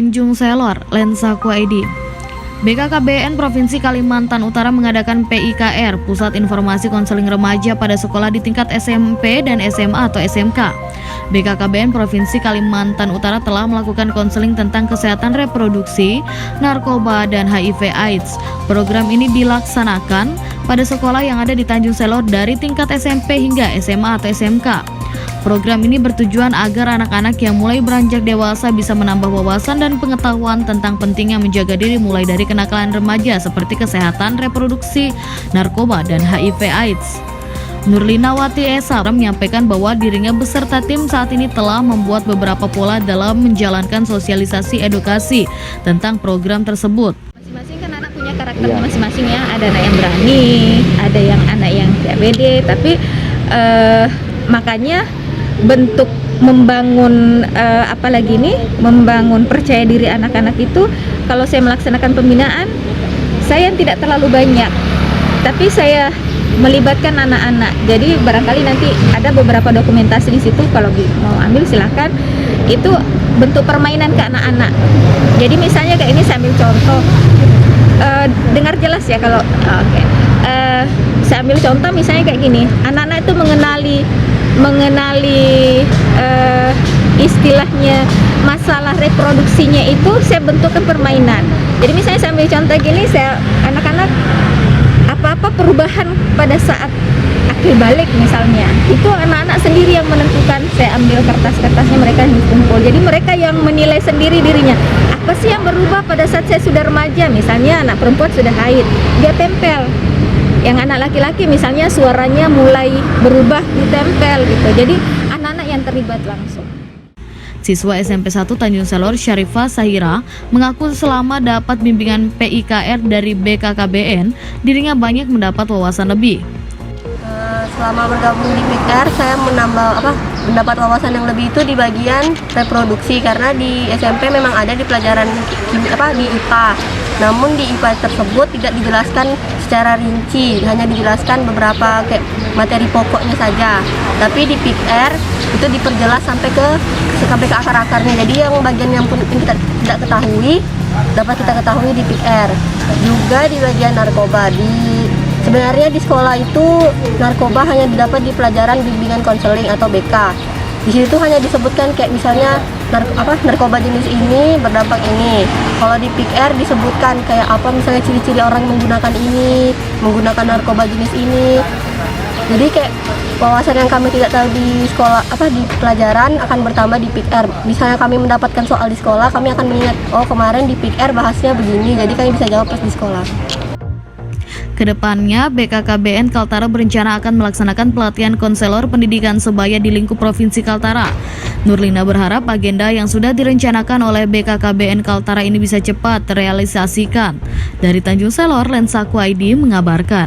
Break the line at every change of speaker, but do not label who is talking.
Tanjung Selor, Lensaku ID. BKKBN Provinsi Kalimantan Utara mengadakan PIKR, Pusat Informasi Konseling Remaja pada sekolah di tingkat SMP dan SMA atau SMK. BKKBN Provinsi Kalimantan Utara telah melakukan konseling tentang kesehatan reproduksi, narkoba, dan HIV/AIDS. Program ini dilaksanakan pada sekolah yang ada di Tanjung Selor dari tingkat SMP hingga SMA atau SMK. Program ini bertujuan agar anak-anak yang mulai beranjak dewasa bisa menambah wawasan dan pengetahuan tentang pentingnya menjaga diri mulai dari kenakalan remaja seperti kesehatan reproduksi, narkoba, dan HIV/AIDS. Nurlinawati Esa menyampaikan bahwa dirinya beserta tim saat ini telah membuat beberapa pola dalam menjalankan sosialisasi edukasi tentang program tersebut.
Masing-masing kan anak punya karakter masing-masing ya, ada anak yang berani, ada yang anak yang tidak pede, tapi makanya bentuk membangun membangun percaya diri anak-anak itu, kalau saya melaksanakan pembinaan, saya tidak terlalu banyak, tapi saya melibatkan anak-anak. Jadi barangkali nanti ada beberapa dokumentasi di situ, kalau mau ambil silahkan. Itu bentuk permainan ke anak-anak. Jadi misalnya kayak ini saya ambil contoh, dengar jelas ya kalau saya ambil contoh misalnya kayak gini, anak-anak itu mengenali istilahnya masalah reproduksinya itu saya bentukkan permainan. Jadi misalnya saya ambil contoh gini, anak-anak apa-apa perubahan pada saat akil balik misalnya, itu anak-anak sendiri yang menentukan. Saya ambil kertas-kertasnya, mereka yang kumpul, jadi mereka yang menilai sendiri dirinya, apa sih yang berubah pada saat saya sudah remaja. Misalnya anak perempuan sudah haid, dia tempel. Yang anak laki-laki misalnya suaranya mulai berubah, ditempel gitu. Jadi anak-anak yang terlibat langsung.
Siswa SMP 1 Tanjung Selor, Syarifah Sahira, mengaku selama dapat bimbingan PIKR dari BKKBN, dirinya banyak mendapat wawasan lebih.
Selama bergabung di PIKR, saya mendapat wawasan yang lebih itu di bagian reproduksi, karena di SMP memang ada di pelajaran di IPA. Namun di IPA tersebut tidak dijelaskan secara rinci, hanya dijelaskan beberapa kayak materi pokoknya saja. Tapi di PIKR itu diperjelas sampai ke akar-akarnya. Jadi yang bagian yang kita tidak ketahui dapat kita ketahui di PIKR. Juga di bagian narkoba, sebenarnya di sekolah itu narkoba hanya didapat di pelajaran bimbingan konseling atau BK. Di situ hanya disebutkan kayak misalnya narkoba jenis ini berdampak ini. Kalau di PIKR disebutkan kayak apa misalnya ciri-ciri orang menggunakan narkoba jenis ini. Jadi kayak wawasan yang kami tidak tahu di sekolah di pelajaran akan bertambah di PIKR. Misalnya kami mendapatkan soal di sekolah, kami akan mengingat, oh kemarin di PIKR bahasnya begini, jadi kami bisa jawab pas di sekolah.
Kedepannya, BKKBN Kaltara berencana akan melaksanakan pelatihan konselor pendidikan sebaya di lingkup Provinsi Kaltara. Nurlina berharap agenda yang sudah direncanakan oleh BKKBN Kaltara ini bisa cepat terrealisasikan. Dari Tanjung Selor, Lensaku ID mengabarkan.